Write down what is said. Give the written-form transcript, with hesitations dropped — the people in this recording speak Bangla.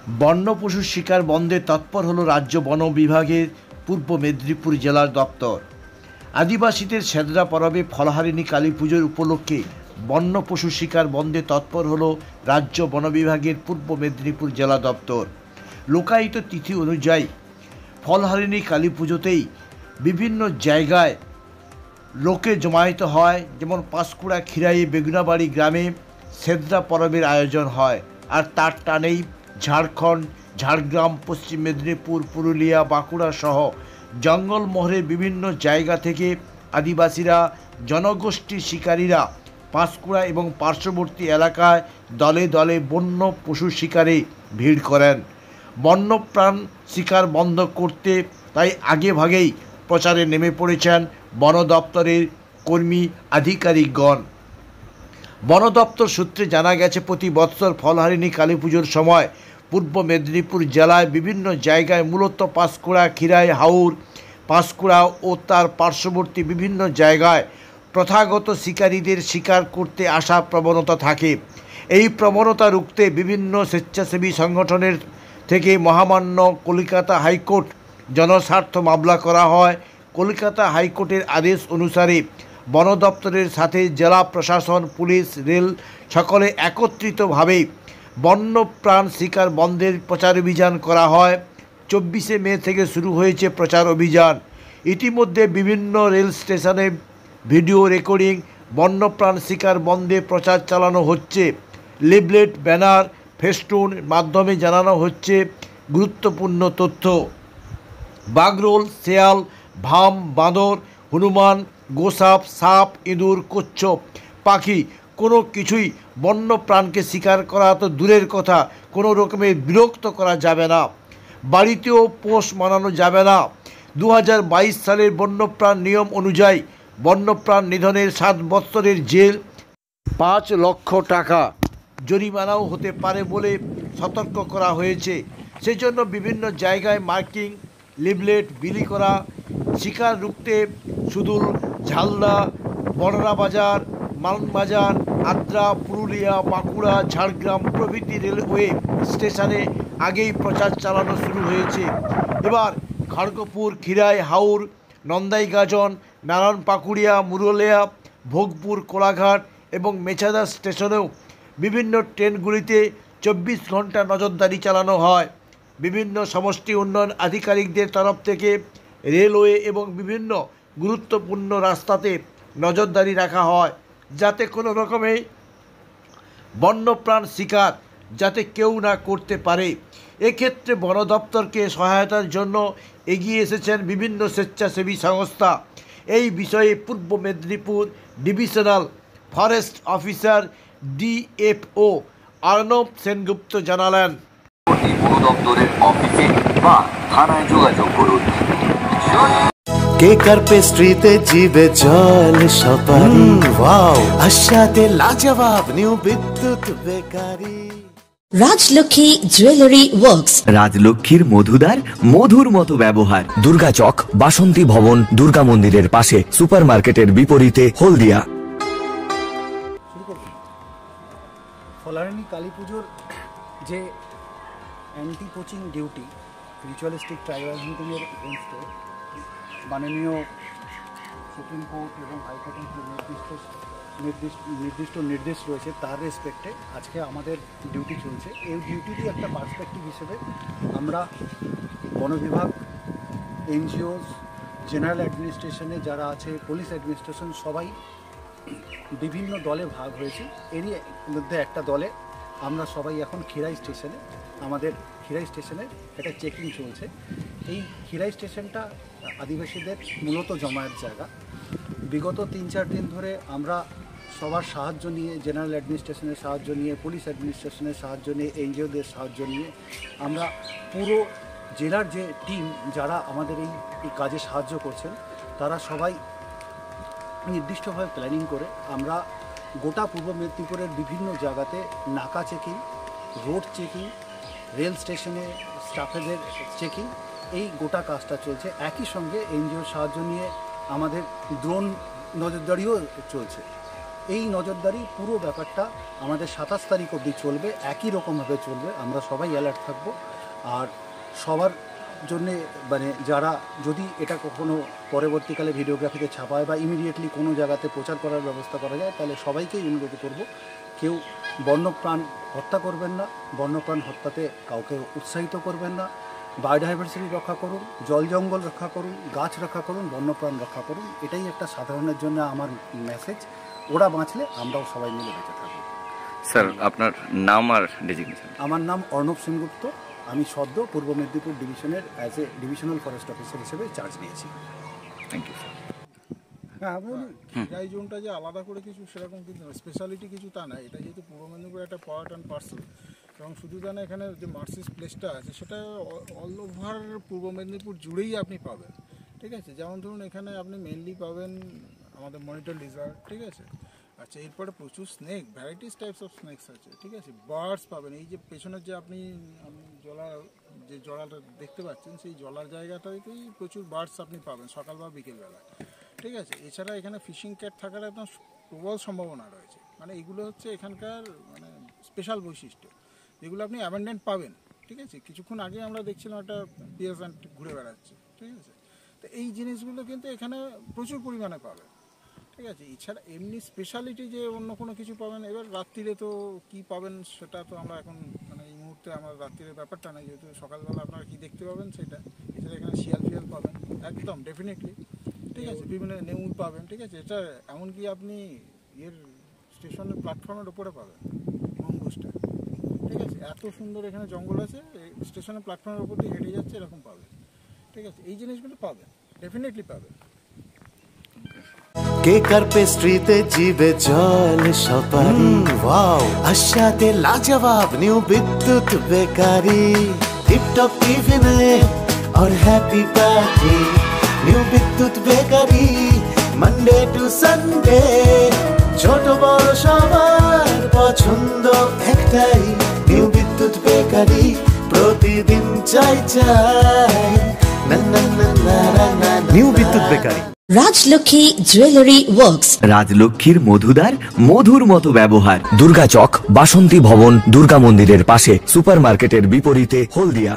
বন্য পশুর শিকার বন্ধে তৎপর হল রাজ্য বন বিভাগের পূর্ব মেদিনীপুর জেলার দপ্তর। আদিবাসীদের সেদরা পরবে ফলহারিণী কালী পুজোর উপলক্ষে বন্য পশু শিকার বন্ধে তৎপর হল রাজ্য বন বিভাগের পূর্ব মেদিনীপুর জেলা দপ্তর। লোকায়িত তিথি অনুযায়ী ফলহারিণী কালী পুজোতেই বিভিন্ন জায়গায় লোকে জমায়েত হয়, যেমন পাঁশকুড়া খিরাই বেগুনাবাড়ি গ্রামে সেদরা পরবের আয়োজন হয়। আর তার টানেই ঝাড়খণ্ড, ঝাড়গ্রাম, পশ্চিম মেদিনীপুর, পুরুলিয়া, বাঁকুড়া সহ জঙ্গলমহলের বিভিন্ন জায়গা থেকে আদিবাসীরা, জনগোষ্ঠীর শিকারীরা পাঁশকুড়া এবং পার্শ্ববর্তী এলাকায় দলে দলে বন্য পশু শিকারে ভিড় করেন। বন্যপ্রাণ শিকার বন্ধ করতে তাই আগেভাগেই প্রচারে নেমে পড়েছেন বন দপ্তরের কর্মী আধিকারিকগণ। বন দপ্তর সূত্রে জানা গেছে, প্রতি বৎসর ফলহারিণী কালী পুজোর সময় পূর্ব মেদিনীপুর জেলায় বিভিন্ন জায়গায়, মূলত পাঁশকুড়া, খিরাই, হাওর, পাঁশকুড়া ও তার পার্শ্ববর্তী বিভিন্ন জায়গায় প্রথাগত শিকারীদের শিকার করতে আসা প্রবণতা থাকে। এই প্রবণতা রুখতে বিভিন্ন স্বেচ্ছাসেবী সংগঠনের থেকে মহামান্য কলকাতা হাইকোর্ট জনস্বার্থ মামলা করা হয়। কলকাতা হাইকোর্টের আদেশ অনুসারে বন দপ্তরের সাথে জেলা প্রশাসন, পুলিশ, রেল সকলে একত্রিতভাবে বন্যপ্রাণ শিকার বন্ধের প্রচার অভিযান করা হয়। 24শে মে থেকে শুরু হয়েছে প্রচার অভিযান। ইতিমধ্যে বিভিন্ন রেল স্টেশনে ভিডিও রেকর্ডিং বন্যপ্রাণ শিকার বন্ধে প্রচার চালানো হচ্ছে। লিফলেট, ব্যানার, ফেস্টুন মাধ্যমে জানানো হচ্ছে গুরুত্বপূর্ণ তথ্য। বাগরোল, শেয়াল, ভাম, বাঁদর, হনুমান, গোসাপ, সাপ, ইঁদুর, কচ্ছপ পাখি কোনো কিছুই বন্য প্রাণকে শিকার করা তো দূরের কথা, কোনো রকমের বিরক্ত করা যাবে না। বাড়িতেও পোষ মানানো যাবে না। 2022 সালের বন্যপ্রাণ নিয়ম অনুযায়ী বন্যপ্রাণ নিধনের 7 বৎসরের জেল, 5 লক্ষ টাকা জরিমানাও হতে পারে বলে সতর্ক করা হয়েছে। সেজন্য বিভিন্ন জায়গায় মার্কিং, লিফলেট বিলি করা। শিকার রুখতে সুদূর ঝালদা, বড়রা বাজার, মালবাজার, আদ্রা, পুরুলিয়া, বাঁকুড়া, ঝাড়গ্রাম প্রভৃতি রেলওয়ে স্টেশনে আগেই প্রচার চালানো শুরু হয়েছে। এবার খড়গপুর, খিরাই, হাওর, নন্দাইগাজন, নারায়ণ পাকুড়িয়া, মুরুলিয়া, ভোগপুর, কোলাঘাট এবং মেছাদা স্টেশনেও বিভিন্ন ট্রেনগুলিতে 24 ঘন্টা নজরদারি চালানো হয়। বিভিন্ন সমষ্টি উন্নয়ন আধিকারিকদের তরফ থেকে রেলওয়ে এবং বিভিন্ন গুরুত্বপূর্ণ রাস্তাতে নজরদারি রাখা হয়, যাতে কোনো রকমে বন্যপ্রাণ শিকার যাতে কেউ না করতে পারে। এক্ষেত্রে বন দপ্তরকে সহায়তার জন্য এগিয়ে এসেছেন বিভিন্ন স্বেচ্ছাসেবী সংস্থা। এই বিষয়ে পূর্ব Medinipur divisional forest officer DFO Arnab Sengupta জানালেন, বন দপ্তরের অফিসে বা থানায় যোগাযোগ করুন। কেকার পেস্ট্রিতে জিবে জল সপারি, ওয়াও আশাতে লাজবাব new Bidyut bakery. Rajlakshmi jewellery works, রাজলক্ষ্মীর মধুদার মধুর মতো ব্যবহার। দুর্গা চক, বাসন্তী ভবন, দুর্গা মন্দিরের পাশে, সুপার মার্কেটের বিপরীতে, হলদিয়া। ফলহারিণী কালী পুজোর যে anti poaching duty, ritualistic tribal হিন্টিংয়ের এগেনস্টে মাননীয় সুপ্রিম কোর্ট এবং হাইকোর্টের যে নির্দিষ্ট নির্দেশ রয়েছে তার রেসপেক্টে আজকে আমাদের ডিউটি চলছে। এই ডিউটিরই একটা পার্সপেক্টিভ হিসেবে আমরা বন বিভাগ, এনজিওস, জেনারেল অ্যাডমিনিস্ট্রেশনে যারা আছে, পুলিশ অ্যাডমিনিস্ট্রেশন, সবাই বিভিন্ন দলে ভাগ হয়েছে। এরই মধ্যে একটা দলে আমরা সবাই এখন খিরাই স্টেশনে, আমাদের খিরাই স্টেশনে একটা চেকিং চলছে। এই খিরাই স্টেশনটা আদিবাসীদের মূলত জমায়েত জায়গা। বিগত 3-4 দিন ধরে আমরা সবার সাহায্য নিয়ে, জেনারেল অ্যাডমিনিস্ট্রেশনের সাহায্য নিয়ে, পুলিশ অ্যাডমিনিস্ট্রেশনের সাহায্য নিয়ে, এনজিওদের সাহায্য নিয়ে আমরা পুরো জেলার যে টিম যারা আমাদের এই কাজে সাহায্য করছেন, তারা সবাই নির্দিষ্টভাবে প্ল্যানিং করে আমরা গোটা পূর্ব মেদিনীপুরের বিভিন্ন জায়গাতে নাকা চেকিং, রোড চেকিং, রেল স্টেশনে স্টাফেদের চেকিং, এই গোটা কাজটা চলছে। একই সঙ্গে এনজিওর সাহায্য নিয়ে আমাদের ড্রোন নজরদারিও চলছে। এই নজরদারি পুরো ব্যাপারটা আমাদের 27 তারিখ অবধি চলবে, একই রকমভাবে চলবে। আমরা সবাই অ্যালার্ট থাকব। আর সবার জন্যে মানে যারা যদি এটা কখনো পরবর্তীকালে ভিডিওগ্রাফিতে ছাপায় বা ইমিডিয়েটলি কোনো জায়গাতে প্রচার করার ব্যবস্থা করা যায়, তাহলে সবাইকেই অনুরোধ করব, কেউ বন্যপ্রাণ হত্যা করবেন না, বন্যপ্রাণ হত্যাতে কাউকে উৎসাহিত করবেন না। বায়োডাইভার্সিটি রক্ষা করুন, জল জঙ্গল রক্ষা করুন, গাছ রক্ষা করুন, বন্যপ্রাণ রক্ষা করুন। এটাই একটা সাধারণের জন্য আমার মেসেজ। ওরা বাঁচলে আমরাও সবাই মিলে বেঁচে থাকবো। স্যার আপনার নাম আর ডেজিগনেশন? আমার নাম অর্ণব সেনগুপ্ত। আমি সদ্য পূর্ব মেদিনীপুর ডিভিশনের as a divisional forest officer হিসেবে চার্জ নিয়েছি। Thank you sir. হ্যাঁ বলুন, এই জোনটা যে আলাদা করে কিছু সেরকম কিন্তু স্পেশালিটি কিছু তা না। এটা যেহেতু পূর্ব মেদিনীপুর একটা পার্ট অ্যান্ড পার্সেল, এবং শুধু জানা এখানে যে মার্সিস প্লেসটা আছে সেটা অল ওভার পূর্ব মেদিনীপুর জুড়েই আপনি পাবেন। ঠিক আছে, যেমন ধরুন এখানে আপনি মেনলি পাবেন আমাদের মনিটর লিজার্ড, ঠিক আছে। আচ্ছা, এরপরে প্রচুর snake, varieties types of snake's আছে, ঠিক আছে। বার্ডস পাবেন, এই যে পেছনের যে আপনি যে জলাটা দেখতে পাচ্ছেন সেই জলার জায়গাটাতেই প্রচুর বার্ডস আপনি পাবেন সকাল বা বিকেলবেলা, ঠিক আছে। এছাড়া এখানে ফিশিং ক্যাট থাকার একদম প্রবল সম্ভাবনা রয়েছে। মানে এগুলো হচ্ছে এখানকার মানে স্পেশাল বৈশিষ্ট্য, যেগুলো আপনি অ্যাবেন্ডেন্ট পাবেন, ঠিক আছে। কিছুক্ষণ আগে আমরা দেখছিলাম একটা পিয়াজেন্ট ঘুরে বেড়াচ্ছে, ঠিক আছে। তো এই জিনিসগুলো কিন্তু এখানে প্রচুর পরিমাণে পাবেন, ঠিক আছে। এছাড়া এমনি স্পেশালিটি যে অন্য কোনো কিছু পাবেন, এবার রাত্রিরে তো কী পাবেন সেটা তো আমরা এখন মানে এই মুহূর্তে আমার রাত্রিরের ব্যাপারটা নেই, যেহেতু সকালবেলা আপনারা কী দেখতে পাবেন সেটা। এছাড়া এখানে শিয়াল ফিয়াল পাবেন একদম ডেফিনেটলি, ঠিক আছে। বিভিন্ন নেউল পাবেন, ঠিক আছে। এটা এমনকি আপনি স্টেশনের প্ল্যাটফর্মের ওপরে পাবেন মঙ্গুসটা, ঠিক আছে। এত সুন্দর এখানে জঙ্গল আছে, স্টেশনের প্ল্যাটফর্মের ওপর দিয়ে হেঁটে যাচ্ছে এরকম পাবেন, ঠিক আছে। এই জিনিসগুলো পাবেন, ডেফিনেটলি পাবেন। কেকার পেস্ট্রিতে জিবে জল সপারি ওয়াও, আশাতে লাজবাব নিউ বিদ্যুৎ বেকারি, টিপটপ টিফিনে और happy party new Bidyut bakery, Monday to Sunday ছোট বড় সবার পছন্দ একটাই, নিউ বিদ্যুৎ বেকারি প্রতিদিন চাই চাই না না না না না। New Bidyut bakery. Rajlakshmi jewellery works. রাজলক্ষ্মীর মধুদার মধুর মতো ব্যবহার। দুর্গা চক, বাসন্তী ভবন, দুর্গা মন্দিরের পাশে, সুপার মার্কেটের বিপরীতে, হলদিয়া।